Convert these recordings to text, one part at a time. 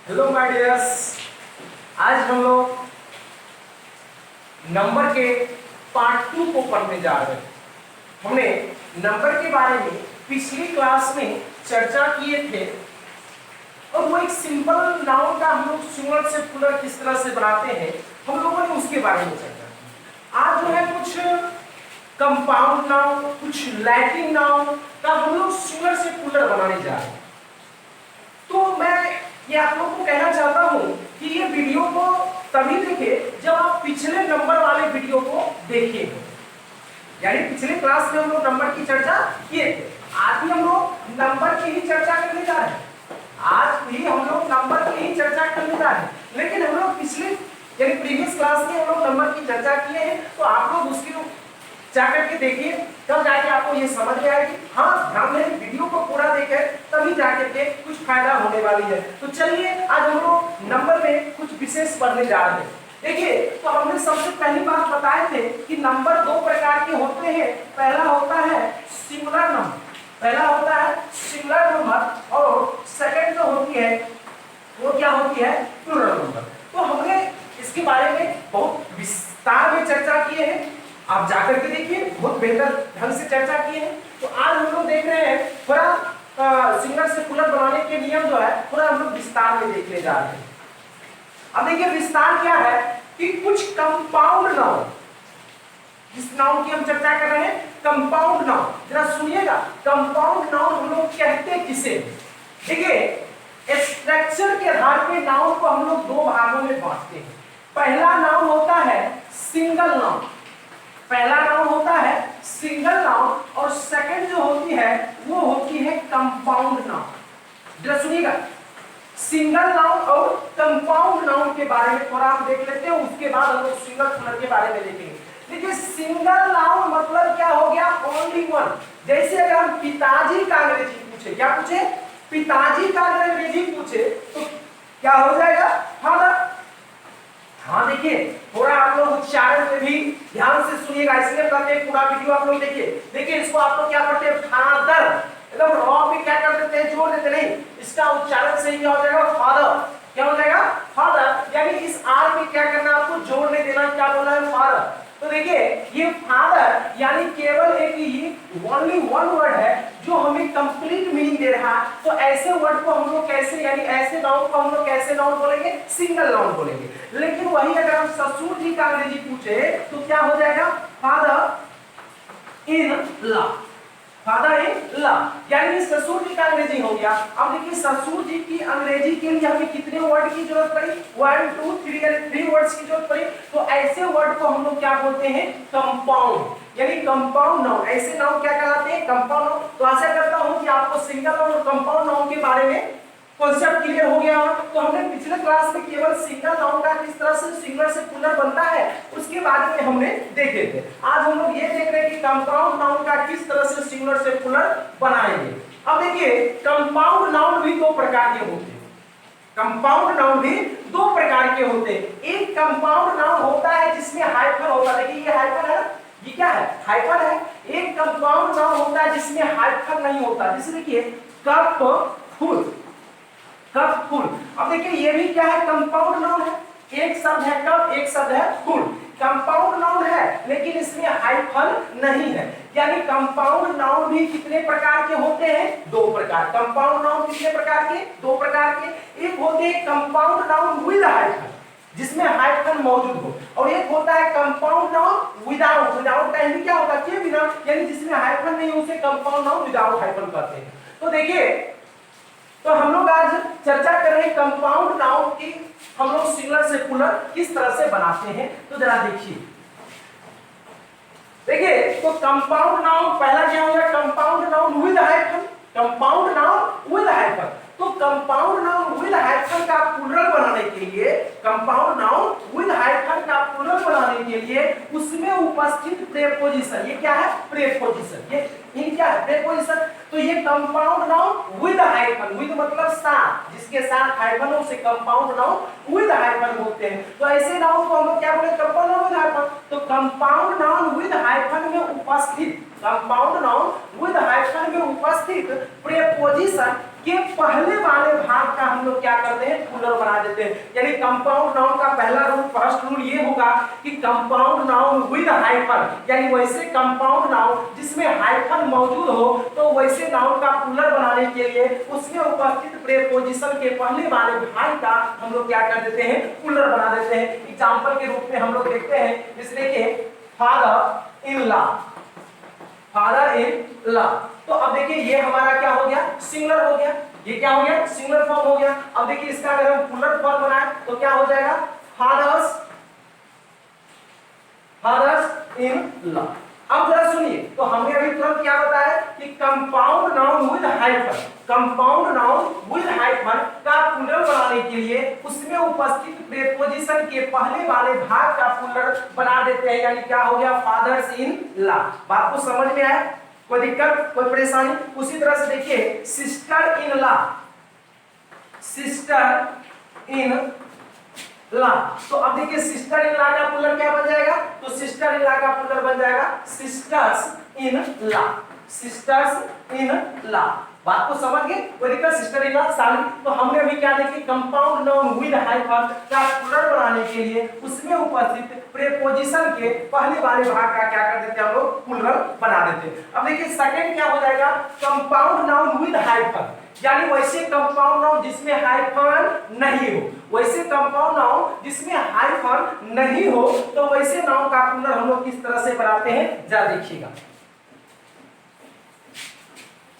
Hello my dears, आज हम लोग नंबर के पार्ट 2 को पढ़ने जा रहे हैं। हमने नंबर के बारे में पिछली क्लास में चर्चा किए थे और वो एक सिंपल नाउन का हम लोग सिंगुलर से प्लूरल किस तरह से बनाते हैं हम लोगों ने उसके बारे में चर्चा की। आज जो है कुछ कंपाउंड नाउन, कुछ लैटिन नाउन का हम लोग सिंगुलर से प्लूरल बनाने जा रहे हैं। तो मैं ये आप लोगों को कहना चाहता हूं कि ये वीडियो को तभी देखें जब आप पिछले नंबर वाले वीडियो को देखें, यानी पिछले क्लास में हम लोग नंबर की चर्चा किए थे। आज भी हम लोग नंबर की ही चर्चा करने जा रहे हैं। आज भी हम लोग नंबर की ही चर्चा करने जा रहे हैं, लेकिन हम लोग पिछले यानी प्रीवियस क्लास में हम लोग नंबर की चर्चा किए हैं, तो आप लोग उसकी जाकर के देखिए, तब जाके आपको ये समझ में आएगी। हाँ, ध्यान दें, वीडियो को पूरा देखें तभी जाकर के कुछ फायदा होने वाली है। तो चलिए आज हम लोग नंबर में कुछ विशेष पढ़ने जा रहे हैं। देखिए, तो हमने सबसे पहली बात बताए थे कि नंबर दो प्रकार के होते हैं। पहला होता है सिंगुलर नंबर, पहला होता है सिंगुलर नंबर, और सेकंड जो होती है वो क्या होती है, प्लूरल नंबर। तो हमने इसके बारे में बहुत विस्तार में चर्चा किए हैं, आप जाकर के देखिए, बहुत बेहतर ढंग से चर्चा की है। तो आज हम लोग देख रहे हैं थोड़ा सिंगुलर से प्लूरल बनाने के नियम जो है थोड़ा हम लोग विस्तार में देखने जा रहे हैं। अब देखिए विस्तार क्या है कि कुछ कंपाउंड नाउन, जिस नाउन की हम चर्चा कर रहे हैं कंपाउंड नाउन, जरा सुनिएगा। कंपाउंड नाउन हम लोग कहते किसे? देखिए स्ट्रक्चर के आधार पे नाउन को हम लोग दो भागों में बांटते हैं। पहला नाउन होता है सिंगल नाउन, पहला नाउन होता है सिंगल नाउन, और सेकंड जो होती है वो होती है कंपाउंड नाउन। जरा सुनिएगा, सिंगल नाउन और कंपाउंड नाउन के बारे में थोड़ा आप देख लेते हैं, उसके बाद हम लोग सिंगल प्लूरल के बारे में देखेंगे। देखिए सिंगल नाउन मतलब क्या हो गया, ओनली वन। जैसे अगर हम पिताजी का अंग्रेजी पूछे, क्या पूछे, पिताजी का अंग्रेजी पूछे तो क्या हो जाएगा, फादर। हाँ देखिए, थोड़ा आप लोग उच्चारण में भी ध्यान से सुनिएगा, इसलिए कहते हैं पूरा वीडियो आप लोग देखिए। देखिए इसको आप लोग क्या पढ़ते हैं, फादर, एकदम रॉ पे क्या कर देते हैं, जोड़ देते नहीं, इसका उच्चारण सही क्या हो जाएगा, फादर। क्या हो जाएगा, फादर। यानी इस आर पे क्या करना, आपको जोड़ने देना, क्या बोला है, फादर। तो देखिए ये फादर यानी केवल एक ही ओनली वन वर्ड है जो हमें कंप्लीट मीनिंग दे रहा है। तो ऐसे वर्ड को हम लोग कैसे, यानी ऐसे नाउन को हम लोग कैसे नाउन बोलेंगे, सिंगल नाउन बोलेंगे। लेकिन वही अगर हम ससुर जी का अंग्रेजी पूछे तो क्या हो जाएगा, father in law, father in law, यानी ससुर जी का अंग्रेजी हो गया। अब देखिए ससुर जी की अंग्रेजी के लिए हमें कितने वर्ड की जरूरत पड़ी, 1 2 3 यानी 3 वर्ड्स की जरूरत पड़ी। तो ऐसे वर्ड को हम लोग क्या बोलते हैं, कंपाउंड, यानी कंपाउंड नाउन। ऐसे नाउन क्या कहलाते हैं, कंपाउंड नाउन। तो आशा करता हूं कि आपको सिंगल नाउन और कंपाउंड नाउन के बारे में कॉन्सेप्ट क्लियर हो गया होगा। तो हमने पिछले क्लास में केवल सिंगल नाउन का किस तरह से सिंगुलर से प्लूरल बनता है उसके बारे में हमने देखे थे। आज हम लोग ये देख रहे हैं कि कंपाउंड नाउन का किस तरह से सिंगुलर से प्लूरल बनाएंगे। अब देखिए कंपाउंड नाउन भी दो प्रकार के होते हैं, कंपाउंड नाउन भी दो प्रकार के होते हैं। एक कंपाउंड नाउन होता है जिसमें हाइफन होता है, देखिए ये हाइफन है, ये क्या है, हाइफन है। एक कंपाउंड नाउन होता है जिसमें हाइफन नहीं होता, जैसे देखिए कप फुल, कप फुल। अब देखिए ये भी क्या है, कंपाउंड नाउन है, एक शब्द है कप, एक शब्द है फुल, कंपाउंड नाउन है लेकिन इसमें हाइफन नहीं है। यानी कंपाउंड नाउन भी कितने प्रकार के होते हैं, दो प्रकार। कंपाउंड नाउन कितने प्रकार के, दो प्रकार के। एक होते हैं कंपाउंड नाउन विद हाइफन, जिसमें हाइफन मौजूद हो, और एक होता है कंपाउंड नाउन विदाउट, विदाउट का क्या होता है, के बिना, यानी जिसमें हाइफन नहीं उसे कंपाउंड नाउन विदाउट हाइफन कहते हैं। तो देखिए तो हम लोग आज चर्चा कर रहे हैं कंपाउंड नाउन की, हम लोग सिंगुलर से प्लूरल किस तरह से बनाते हैं। तो जरा देखिए, देखिए तो कंपाउंड नाउन पहला क्या होगा, compound noun with hyphen, compound noun with hyphen. तो कंपाउंड नाउन विद हाइफन का प्लूरल बनाने के लिए, कंपाउंड नाउन विद हाइफन का प्लूरल बनाने के लिए उसमें उपस्थित प्रीपोजिशन, ये क्या है, प्रीपोजिशन, ये क्या है, प्रीपोजिशन। तो ये compound noun with hyphen, with मतलब साथ, जिसके साथ हाइफन हो उसे कंपाउंड नाउन विद हाइफन बोलते हैं। तो ऐसे नाउन को हम लोग क्या बोले, कंपाउंड नाउन विद हाइफन। तो कंपाउंड नाउन विद हाइफन में उपस्थित, कंपाउंड नाउन विद हाइफन में उपस्थित प्रीपोजिशन के पहले वाले भाग भाग का हम लोग क्या करते हैं, प्लूरल बना देते हैं। यानी कंपाउंड नाउन का पहला रूल, फर्स्ट रूल ये होगा कि कंपाउंड नाउन विद हाइफन, यानी वैसे कंपाउंड नाउन जिसमें हाइफन मौजूद हो तो वैसे नाउन का प्लूरल बनाने के लिए उसमें उपस्थित प्रीपोजिशन के पहले वाले भाग का हम लोग क्या कर देते हैं, प्लूरल बना देते हैं। एग्जांपल के रूप में हम लोग देखते हैं, जैसे देखिए father in law, father in law. तो अब देखिए ये हमारा क्या हो गया, सिंगुलर हो गया, ये क्या हो गया, सिंगुलर फॉर्म हो गया। अब देखिए इसका अगर हम प्लूरल फॉर्म बनाए तो क्या हो जाएगा, फादर्स, फादर्स इन लॉ। अब जरा सुनिए, तो हमने अभी तुरंत क्या बताया कि compound noun with hyphen, compound noun with hyphen का प्लूरल बनाने के लिए उसमें उपस्थित प्रीपोजिशन के पहले वाले भाग का प्लूरल बना देते हैं। यानी क्या हो गया, फादर्स इन लॉ। बात को समझ में आया, कोई दिक्कत, कोई परेशानी? उसी तरह से देखिए sister in law, sister in law. तो अब देखिए सिस्टर इन लॉ का प्लूरल क्या बन जाएगा, तो सिस्टर इन लॉ का प्लूरल बन जाएगा sisters in law, sisters in law. बात को समझ गए, कोई दिक्कत, सिस्टर इन लॉ साली। तो हमने अभी क्या देखिए, कंपाउंड नाउन विद हाइफन का प्लूरल बनाने के लिए उसमें उपस्थित प्रीपोजिशन के पहले वाले भाग का क्या कर देते हैं हम लोग, प्लूरल बना देते हैं। अब देखिए सेकंड क्या हो जाएगा, कंपाउंड नाउन विद हाइफन, यानी वैसे कंपाउंड नाउन जिसमें हाइफन नहीं हो, वैसे कंपाउंड नाउन जिसमें हाइफन नहीं हो तो वैसे नाउन का प्लूरल हम लोग किस तरह से बनाते हैं, जरा देखिएगा।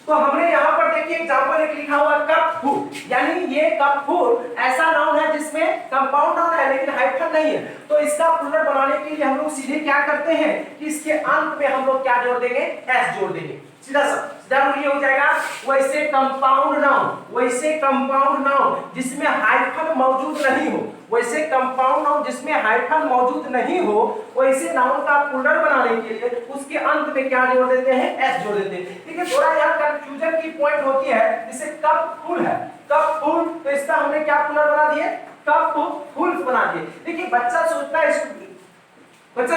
तो हमने यहाँ पर देखिए एग्जांपल एक लिखा हुआ कप फूल, यानी ये कप फूल ऐसा नाउन है जिसमें कंपाउंड नाउन है लेकिन हाइफन नहीं है। तो इसका प्लूरल बनाने के लिए हम लोग सीधे क्या करते हैं कि इसके अंत में हम लोग क्या जोड़ देंगे, एस जोड़ देंगे, सीधा सा ये हो जाएगा। वैसे कंपाउंड नाउन, वैसे कंपाउंड नाउन जिसमें हाइफन मौजूद नहीं हो, वैसे कंपाउंड नाउन जिसमें हाइफन मौजूद नहीं हो वैसे नाउन का प्लूरल बनाने के लिए उसके अंत में क्या जोड़ देते हैं, एस जोड़ देते हैं। ठीक है, थोड़ा यहाँ कंफ्यूजन की पॉइंट होती है, जैसे कप फुल है, कप फुल, तो इसका हमने क्या प्लूरल बना दिए, कप फुल बना दिए। देखिए बच्चा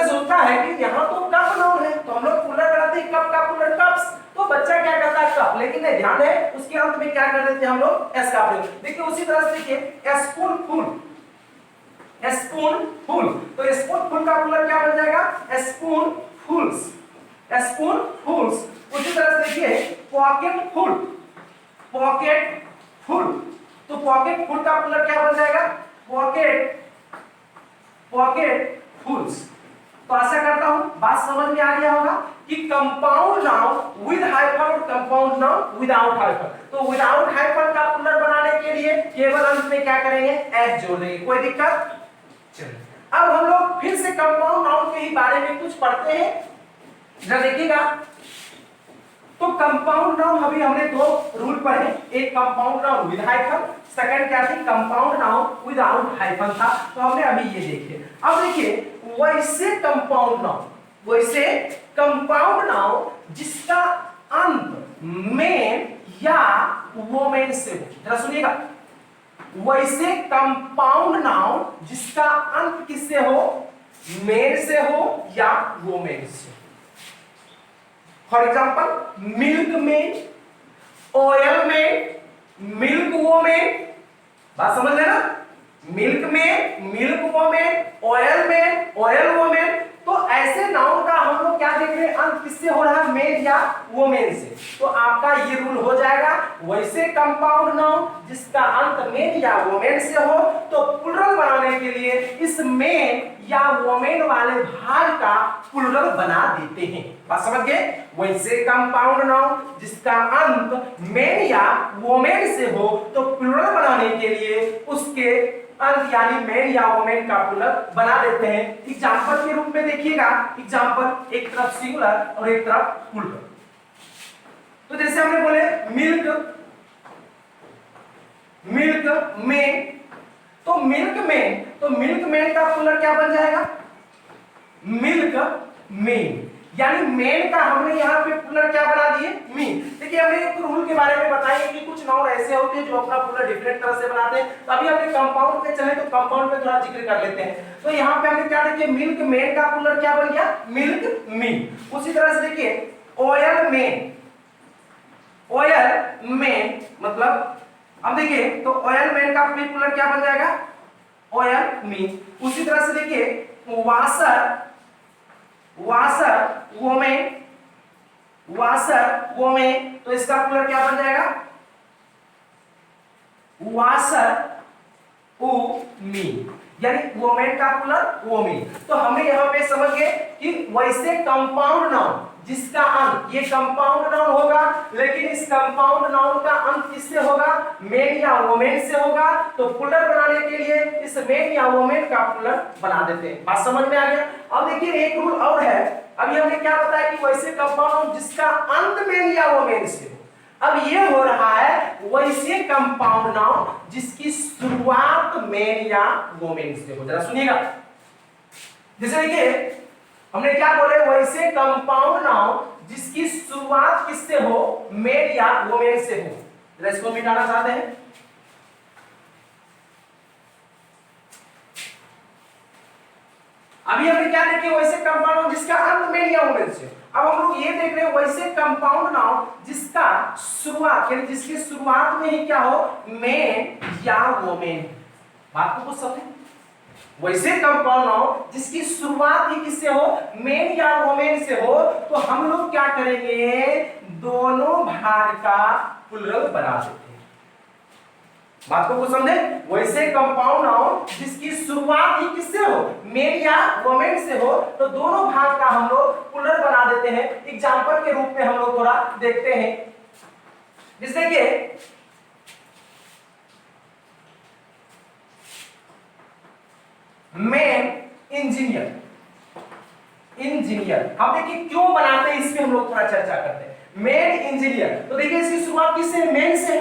सोचता है कि यहाँ तो कप नाउन है तो हम लोग प्लूरल बनाते हैं, कप का प्लूरल कप्स, तो बच्चा क्या करता है कप, लेकिन नहीं, ध्यान है उसके अंत में क्या कर देते हैं हम लोग, एस का प्रयोग। देखिए उसी तरह से देखिए स्पून फुल, स्पून फुल, तो स्पून फुल का प्लूरल क्या बन जाएगा, स्पून फुल्स, स्पून फुल्स। उसी तरह से देखिए पॉकेट फुल, पॉकेट फुल, तो पॉकेट फुल का प्लूरल क्या बन जाएगा, पॉकेट, पॉकेट फुल्स। तो आशा करता हूं बात समझ में आ गया होगा कि कंपाउंड नाउन विद हाइफन और कंपाउंड नाउन विदाउट हाइफन। तो विदाउट हाइफन का प्लूरल बनाने के लिए केवल अंत में क्या करेंगे, एस जोड़ देंगे, कोई दिक्कत? चलिए अब हम लोग फिर से कंपाउंड नाउन के ही बारे में कुछ पढ़ते हैं, जरा देखिएगा। तो कंपाउंड नाउन अभी हमने दो रूल पढ़े, एक compound noun with hyphen, second क्या थी, कंपाउंड नाउन विदाउट हाइफन था। तो हमने अभी ये देखे। अब देखिए वैसे कंपाउंड नाउन, वैसे कंपाउंड नाउन जिसका अंत मेन या वोमेन से हो, जरा सुनिएगा, वैसे कंपाउंड नाउन जिसका अंत किससे हो, मेन से हो या वोमेन से। For example milk man, oil man, milk women, बात समझ लेना, milk man, milk women, oil man, oil women. तो ऐसे नाउन का हम लोग क्या देख रहे हैं, अंत किससे हो रहा है, मेन या वोमेन से। तो आपका ये रूल हो जाएगा, वैसे कंपाउंड नाउन जिसका अंत मेन या वोमेन से हो तो प्लूरल बनाने के लिए इस मेन या वोमेन वाले भाग का प्लूरल बना देते हैं। बात समझ गए, वैसे कंपाउंड नाउन जिसका अंत मेन या वोमेन से हो तो प्लूरल बनाने के लिए उसके अंत यानी मेन या वोमेन का प्लूरल बना देते हैं। एग्जांपल के रूप में देखिएगा, एग्जांपल एक तरफ सिंगुलर और एक तरफ प्लूरल। तो जैसे हमने बोले मिल्क, मिल्क मैन, तो मिल्क मैन, तो मिल्क मैन का प्लूरल क्या बन जाएगा, मिल्क मैन, यानी मेन का हमने यहाँ पे प्लूरल क्या बना दिए, मीन। देखिए हमने एक रूल के बारे में बताया कि कुछ नाउन ऐसे होते हैं जो अपना प्लूरल डिफरेंट तरह से बनाते हैं। तो अभी हमने कंपाउंड पे चले तो कंपाउंड पे थोड़ा जिक्र कर लेते हैं। तो यहाँ पे हमने क्या देखिए, मिल्क मैन का प्लूरल क्या बन गया, मिल्क मीन। उसी तरह से देखिए ऑयल मैन, ऑयल मैन मतलब अब देखिए तो ऑयल मैन का प्लूरल क्या बन जाएगा, ऑयल मीन। उसी तरह से देखिए washer, washer women, washer women, तो इसका प्लूरल क्या बन जाएगा, वाशर वुमेन, यानी वोमेन का प्लूरल वोमेन। तो हमने यहां पे समझ गए कि वैसे कंपाउंड नाउन जिसका अंत, ये कंपाउंड नाउन होगा, लेकिन इस कंपाउंड नाउन का अंत किससे होगा, मेन या वोमेन से होगा। तो प्लूरल बनाने के लिए इस मेन या वोमेन का प्लूरल बना देते हैं। बात समझ में आ गया। अब देखिए एक रूल और है, अभी हमने क्या बताया कि वैसे कंपाउंड नाउन जिसका अंत मेन या वोमेन से हो। अब ये हो रहा है वैसे कंपाउंड नाउन जिसकी शुरुआत मेन या वोमेन से हो। जरा सुनिएगा, जैसे देखिए हमने क्या बोले, वैसे कंपाउंड नाउन जिसकी शुरुआत किससे हो, मेन या वोमेन से हो। जरा इसको मिटाना चाहते हैं। अभी हमने क्या देखे, वैसे कंपाउंड नाउन जिसका अंत मेन या वोमेन से। अब हम लोग ये देख रहे हैं वैसे कंपाउंड नाउन जिसका शुरुआत, यानी जिसकी शुरुआत में ही क्या हो, मेन या वोमेन। बात को कुछ समझे, वैसे कंपाउंड नाउन जिसकी शुरुआत ही किससे हो, मेन या वोमेन से हो, तो हम लोग क्या करेंगे, दोनों भाग का प्लूरल बना देते हैं। बात को कुछ समझे, वैसे कंपाउंड नाउन जिसकी शुरुआत ही किससे हो, मेन या वोमेन से हो, तो दोनों भाग का हम लोग प्लूरल बना देते हैं। एग्जांपल के रूप में हम लोग थोड़ा देखते हैं। जैसे कि मेन इंजीनियर, इंजीनियर हम देखिए क्यों बनाते हैं, इसमें हम लोग थोड़ा चर्चा करते हैं। मेन इंजीनियर, तो देखिए इसकी शुरुआत किससे, मेन से।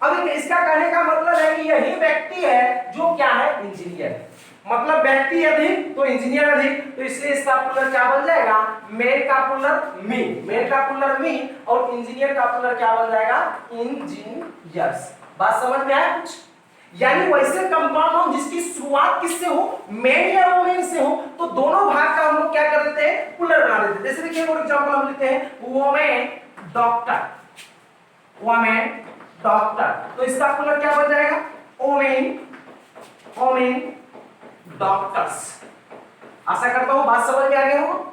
अब देखिए इसका कहने का मतलब है कि यही व्यक्ति है जो क्या है, इंजीनियर। मतलब व्यक्ति अधिक तो इंजीनियर अधिक, तो इसलिए इसका प्लूरल क्या बन जाएगा, मेन का प्लूरल मीन, मेन का प्लूरल मीन, और इंजीनियर का प्लूरल क्या बन जाएगा, इंजीनियर्स। बात समझ में आया कुछ। यानी वैसे कंपाउंड नाउन जिसकी शुरुआत किससे हो, मेन या वोमेन से हो, तो दोनों भाग का हम लोग क्या कर देते हैं, प्लूरल बना देते हैं। जैसे देखिए फॉर एग्जांपल हम लेते हैं वोमेन डॉक्टर, वोमेन डॉक्टर, तो इसका प्लूरल क्या बन जाएगा, वोमेन, वोमेन डॉक्टर्स। आशा करता हूं बात समझ में आ गया हो।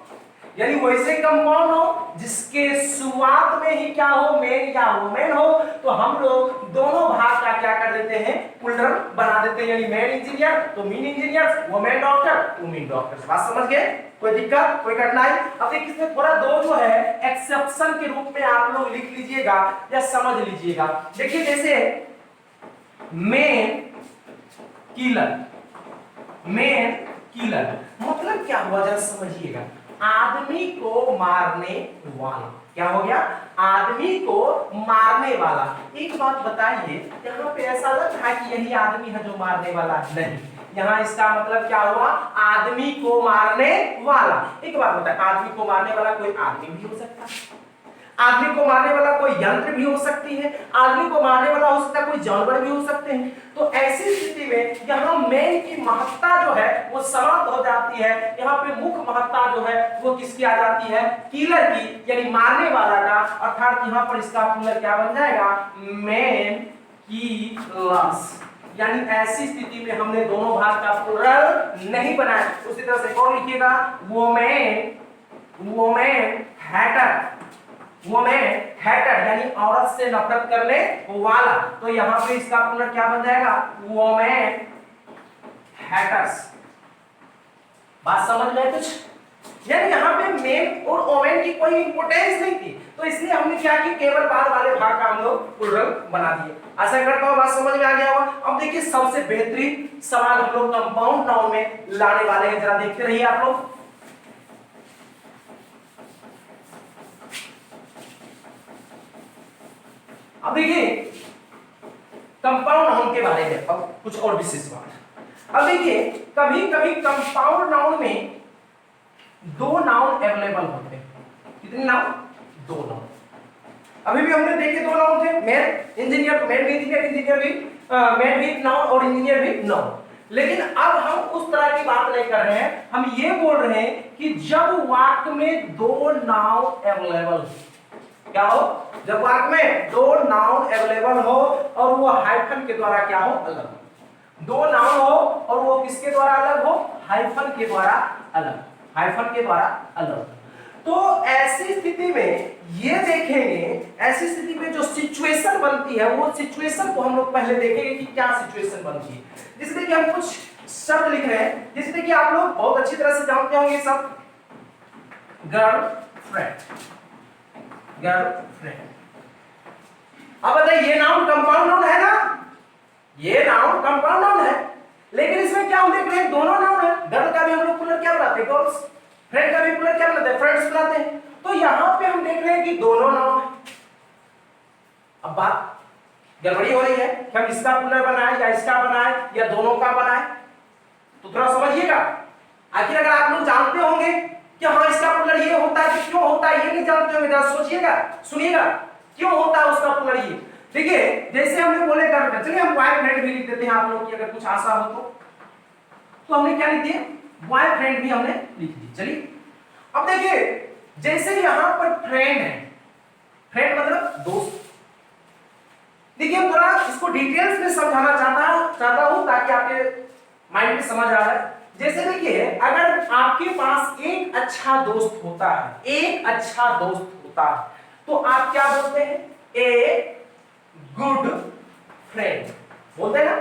यानी वैसे कंपाउंड हो जिसके शुरुआत में ही क्या हो, मेन या वोमेन हो, तो हम लोग दोनों भाग का क्या कर देते हैं, प्लूरल बना देते हैं। यानी मेन इंजीनियर तो mean engineer, women doctor women doctors. बात समझ गए, कोई दिक्कत कोई कठिनाई। अब देखिए इसमें थोड़ा दो जो है एक्सेप्शन के रूप में आप लोग लिख लीजिएगा या समझ लीजिएगा। देखिए जैसे मेन किलर, मेन किलर मतलब क्या हुआ, जरा समझिएगा, आदमी को मारने वाला। क्या हो गया, आदमी को मारने वाला। एक बात बताइए, यहाँ पे ऐसा लग रहा है कि यही आदमी है जो मारने वाला, नहीं। यहाँ इसका मतलब क्या हुआ, आदमी को मारने वाला। एक बात बताइए, आदमी को मारने वाला कोई आदमी भी हो सकता है, आदमी को मारने वाला कोई यंत्र भी हो सकती है, आदमी को मारने वाला हो सकता है कोई जानवर भी हो सकते हैं। तो ऐसी स्थिति में यहाँ मेन की महत्ता जो है वो समाप्त हो जाती है। यहाँ पे मुख्य महत्ता जो है वो किसकी आ जाती है, किलर की, यानी मारने वाला का। अर्थात यहाँ पर इसका प्लूरल क्या बन जाएगा, मेन किलर्स। यानी ऐसी स्थिति में हमने दोनों भाग का प्लूरल नहीं बनाया। उसी तरह से और लिखिएगा, women, women Hatter, women Hatter यानी औरत से नफरत करने वाला। तो यहां पे इसका प्लूरल क्या बन जाएगा, वोमेन हैटर्स। बात समझ में कुछ। यानी यहाँ पे मेन और वोमेन की कोई इंपोर्टेंस नहीं थी, तो इसलिए हमने क्या किया, केवल बाद वाले भाग का हम लोग प्लूरल बना दिए। आशा करता हूं बात समझ में आ गया होगा। अब देखिए सबसे बेहतरीन सवाल हम लोग कंपाउंड नाउन में लाने वाले हैं, जरा देखते रहिए आप लोग। अब देखिए कंपाउंड नाउन के बारे में अब कुछ और विशेष बात। अब देखिए कभी कभी कंपाउंड नाउन में दो नाउन अवेलेबल होते हैं। कितने नाउन, दो नाउन। अभी भी हमने देखे दो नाउन थे, मैन इंजीनियर, मैन भी इंजीनियर, इंजीनियर भी मैन भी नाउन और इंजीनियर भी नाउन। लेकिन अब हम उस तरह की बात नहीं कर रहे हैं, हम ये बोल रहे हैं कि जब वाक्य में दो नाउन अवेलेबल, क्या हो, जब वाक्य में दो नाउन अवेलेबल हो और वो हाइफन के द्वारा क्या हो, अलग हो। दो नाउन हो और वो किसके द्वारा अलग हो, हाइफन के द्वारा अलग, हाइफन के द्वारा अलग। तो ऐसी स्थिति में ये देखेंगे, ऐसी स्थिति में जो सिचुएशन बनती है वो सिचुएशन को हम लोग पहले देखेंगे कि क्या सिचुएशन बनती है। जिसमें कि हम कुछ शब्द लिख रहे हैं, जिसमें कि आप लोग बहुत अच्छी तरह से जानते होंगे सब, गर्लफ्रेंड, गर्लफ्रेंड। अब बताइए ये नाउन कंपाउंड नाउन है ना, ये नाउन कंपाउंड नाउन है, लेकिन इसमें क्या हम देख रहे हैं, दोनों नाउन है। गर्ल का भी हम लोग प्लुरल क्या बनाते हैं, गर्ल्स। फ्रेंड का भी प्लुरल क्या बनाते हैं, फ्रेंड्स बनाते हैं। तो यहां पे हम देख रहे हैं कि दोनों नाउन है। अब बात गड़बड़ी हो रही है कि हम इसका प्लुरल बनाए या इसका बनाए या दोनों का बनाए, तो थोड़ा समझिएगा। आखिर अगर आप लोग जानते होंगे कि हाँ इसका प्लुरल ये होता है, तो क्यों होता है ये नहीं जानते होंगे, जरा सोचिएगा, सुनिएगा क्यों होता है उसका प्लुरल ये। देखिए जैसे हमने बोले गर्लफ्रेंड, चलिए हम बॉयफ्रेंड भी लिख देते हैं, आप लोग की अगर कुछ आशा हो तो हमने क्या लिख दिया, बॉयफ्रेंड भी हमने लिख दी। चलिए अब देखिए जैसे यहां पर फ्रेंड है, फ्रेंड मतलब दोस्त। देखिए हम थोड़ा इसको डिटेल्स में समझाना चाहता हूं ताकि आपके माइंड में समझ आ जाए। जैसे देखिए अगर आपके पास एक अच्छा दोस्त होता है, एक अच्छा दोस्त होता है, तो आप क्या बोलते हैं, ए गुड फ्रेंड बोलते हैं ना,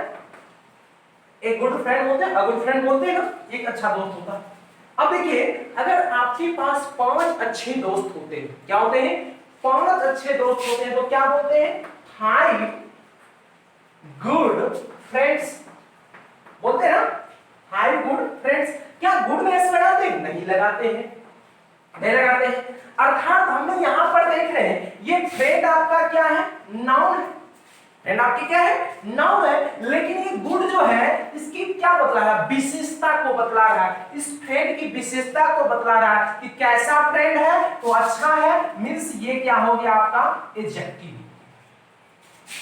एक गुड फ्रेंड बोलते हैं, गुड फ्रेंड बोलते हैं ना, एक अच्छा दोस्त होता है। अब देखिए अगर आपके पास 5 अच्छे दोस्त होते हैं, क्या होते हैं, 5 अच्छे दोस्त होते हैं, तो क्या बोलते हैं, 5 गुड फ्रेंड्स बोलते हैं ना, 5 गुड फ्रेंड्स। क्या गुड में एस लगाते हैं, नहीं लगाते हैं, नहीं लगाते हैं। अर्थात हम लोग यहां पर देख रहे हैं ये फ्रेंड आपका क्या है, नाउन है, फ्रेंड आपकी क्या है, नाउन है, लेकिन ये गुड जो है इसकी क्या बतला रहा है, विशेषता को बतला रहा है, इस फ्रेंड की विशेषता को बतला रहा है कि कैसा फ्रेंड है, तो अच्छा है, मींस ये क्या हो गया आपका एडजेक्टिव,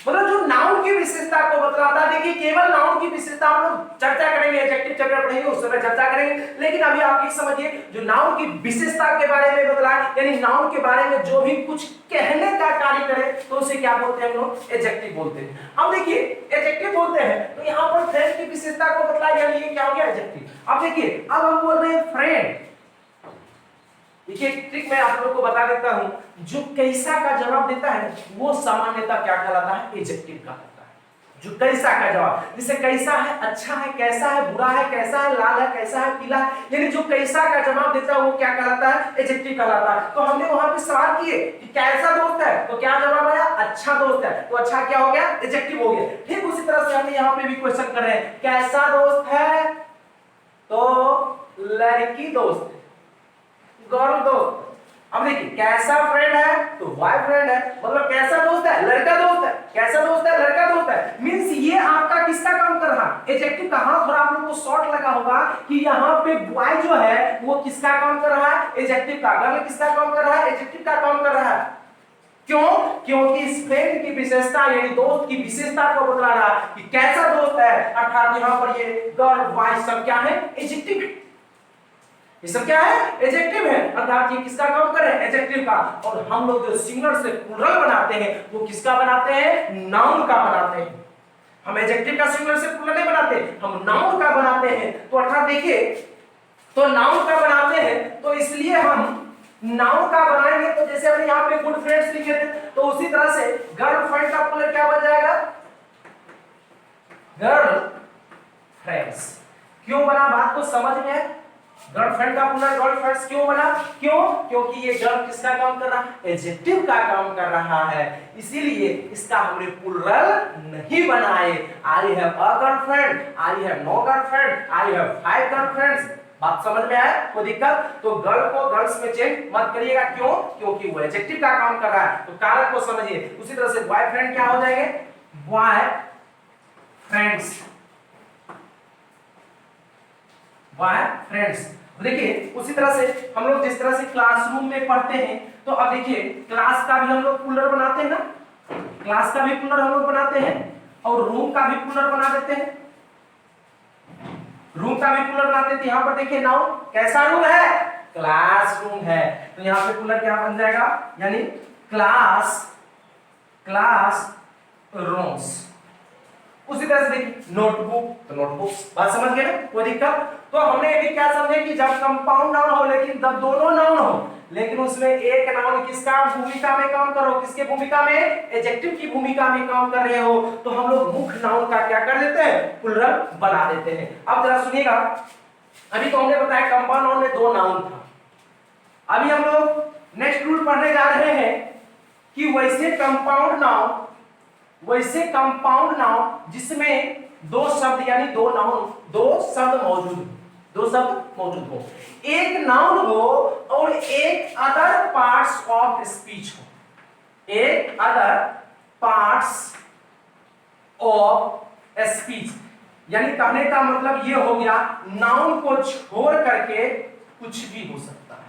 मतलब जो नाउन की विशेषता को बतलाता है। देखिए केवल नाउन की विशेषता हम लोग चर्चा करेंगे, एडजेक्टिव चैप्टर पढ़ेंगे उस समय चर्चा करेंगे, लेकिन अभी आप ये समझिए जो नाउन की विशेषता के बारे में बतलाए, यानी नाउन के बारे में जो भी कुछ कहने का कार्य करे तो उसे क्या बोलते हैं हम लोग, एडजेक्टिव बोलते हैं। अब देखिए एडजेक्टिव बोलते हैं तो यहाँ पर फ्रेंड की विशेषता को बतलाया, यानी ये क्या हो गया, एडजेक्टिव। अब देखिए अब हम बोल रहे हैं फ्रेंड, देखिए ट्रिक मैं आप लोग को बता देता हूं, जो कैसा का जवाब देता है वो सामान्यतः क्या कहलाता है, एडजेक्टिव कहलाता है। जो कैसा का जवाब, जैसे कैसा है, अच्छा है, कैसा है, बुरा है, कैसा है, लाल है, कैसा है, पीला है, यानी जो कैसा का जवाब देता है वो क्या कहलाता है, एडजेक्टिव कहलाता है। तो हमने वहां पे सवाल किए कि कैसा दोस्त है, तो क्या जवाब आया, अच्छा दोस्त है, तो अच्छा क्या हो गया, एडजेक्टिव हो गया। ठीक उसी तरह से हम यहाँ पे भी क्वेश्चन कर रहे हैं, कैसा दोस्त है, तो लड़की दोस्त, गर्ल दोस्त। अब देखिए कैसा फ्रेंड है, तो बॉयफ्रेंड है, मतलब कैसा दोस्त है, लड़का दोस्त है, कैसा दोस्त है, लड़का दोस्त है, मींस ये आपका किसका काम कर रहा है, एडजेक्टिव का। हां थोड़ा आप लोग को शॉर्ट लगा होगा कि यहाँ पे बॉय जो है वो किसका काम कर रहा है, एडजेक्टिव का, गर्ल किसका काम कर रहा है, एडजेक्टिव का काम कर रहा है। क्यों, क्योंकि इस फ्रेंड की विशेषता यानी दोस्त की विशेषता को बतला रहा है कि कैसा दोस्त है, अर्थात यहाँ पर ये गर्ल बॉय सब क्या है, एडजेक्टिव है, ये सब क्या है, एडजेक्टिव है, अर्थात ये किसका काम कर रहे हैं, एडजेक्टिव का। और हम लोग जो सिंगुलर से प्लुरल बनाते हैं वो किसका बनाते हैं, नाउन का बनाते हैं। हम एडजेक्टिव का सिंगुलर से प्लुरल नहीं बनाते, हम नाउन का बनाते हैं। तो अर्थात देखिए तो नाउन का बनाते हैं तो इसलिए हम नाउन का बनाएंगे, तो जैसे हमने यहाँ पे गुड फ्रेंड्स लिखे थे तो उसी तरह से गर्लफ्रेंड का प्लुरल क्या बन जाएगा, गर्ल फ्रेंड्स। क्यों बना, बात को समझ में है, गर्लफ्रेंड का प्लुरल गर्लफ्रेंड्स क्यों बना, क्यों, क्योंकि ये गर्ल किसका काम कर रहा है, एडजेक्टिव का काम कर रहा है, इसीलिए इसका हमने प्लुरल नहीं बनाए। I have a girlfriend, I have no girlfriend, I have 5 girlfriends. बात समझ में आया, कोई दिक्कत, तो गर्ल को गर्ल्स में चेंज मत करिएगा, क्यों, क्योंकि वो एडजेक्टिव का काम कर रहा है, तो कारक को समझिए। उसी तरह से बॉयफ्रेंड क्या हो जाएंगे, बॉय फ्रेंड्स, बॉय फ्रेंड्स। देखिए उसी तरह से हम लोग जिस तरह से क्लासरूम में पढ़ते हैं, तो अब देखिए क्लास का भी हम लोग प्लुरल बनाते हैं ना, क्लास का भी प्लुरल हम लोग बनाते हैं और रूम का भी प्लुरल बना देते हैं, रूम का भी प्लुरल बनाते हैं। यहाँ पर देखिए नाउन कैसा रूम है, क्लासरूम है, तो यहाँ पे प्लुरल क्या बन जाएगा, यानी क्लासरूम्स। उसी तरह से देखिए नोटबुक, तो नोटबुक्स। बात समझ गए ना, कोई दिक्कत? तो हमने अभी क्या समझे कि जब कंपाउंड नाउन हो लेकिन जब दोनों नाउन हो लेकिन उसमें एक नाउन किसका भूमिका में काम कर रहा हो, किसके भूमिका में, एडजेक्टिव की भूमिका में काम कर रहे हो, तो हम लोग मुख्य नाउन का क्या कर देते हैं, प्लूरल बना देते हैं। अब जरा सुनिएगा, अभी तो हमने बताया कंपाउंड नाउन में दो नाउन था। अभी हम लोग नेक्स्ट रूल पढ़ने जा रहे हैं कि वैसे कंपाउंड नाउन जिसमें दो शब्द यानी दो शब्द मौजूद हो, एक नाउन हो और एक अदर पार्ट्स ऑफ स्पीच हो, एक अदर पार्ट्स ऑफ स्पीच। यानी कहने का मतलब ये हो गया नाउन को छोड़ करके कुछ भी हो सकता है।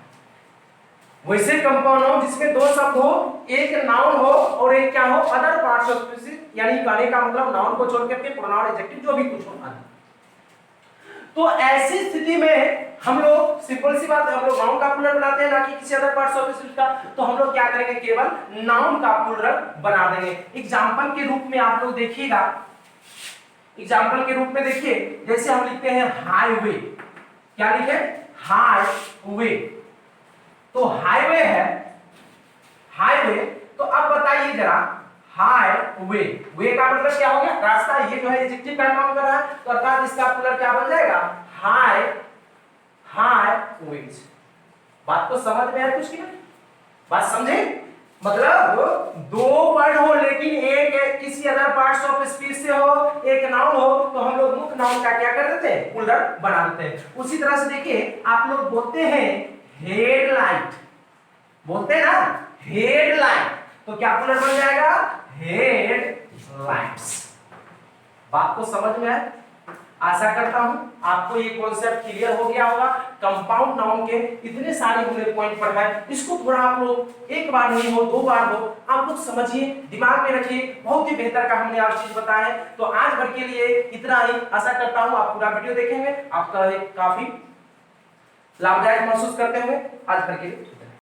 वैसे कंपाउंड नाउन जिसमें दो शब्द हो, एक नाउन हो और एक क्या हो, अदर पार्ट्स ऑफ स्पीच, यानी कहने का मतलब नाउन को छोड़ करके प्रोनाउन, एडजेक्टिव जो भी कुछ हो आदि। तो ऐसी स्थिति में हम लोग सिंपल सी बात है, हम लोग नाउन का प्लूरल बनाते हैं ना कि किसी अदर पार्ट्स ऑफ स्पीच का, तो हम लोग क्या करेंगे, केवल नाउन का प्लूरल बना देंगे। एग्जांपल के रूप में आप लोग देखिएगा, एग्जांपल के रूप में देखिए, जैसे हम लिखते हैं हाईवे, क्या लिखे, हाईवे, तो हाईवे है, हाईवे। तो अब बताइए जरा, हाईवे, वे का मतलब क्या हो गया, रास्ता। ये जो है एडजेक्टिव का काम कर रहा है, तो अर्थात इसका प्लूरल क्या बन जाएगा, हाईवेज। बात तो समझ में है कुछ की नहीं, बात समझे? मतलब दो वर्ड हो लेकिन एक किसी अदर पार्ट्स ऑफ स्पीच से हो, एक नाउन हो, तो हम लोग मुख्य नाउन का क्या कर देते हैं, प्लूरल बना देते हैं। उसी तरह से देखिए, आप लोग बोलते हैं हेडलाइट, बोलते हैं ना हेडलाइट, तो क्या प्लूरल बन जाएगा, हेडलाइट्स। बात को समझ में है? आशा करता हूं आपको ये कॉन्सेप्ट क्लियर हो गया होगा। कंपाउंड नाउन के इतने सारे हमने पॉइंट पढ़ाए, इसको थोड़ा आप लोग एक बार नहीं हो, दो बार हो, आप लोग समझिए, दिमाग में रखिए। बहुत ही बेहतर का हमने आज चीज बताया है। तो आज भर के लिए इतना ही। आशा करता हूं आप पूरा वीडियो देखेंगे, आपका काफी लाभदायक महसूस करते हुए आज भर के लिए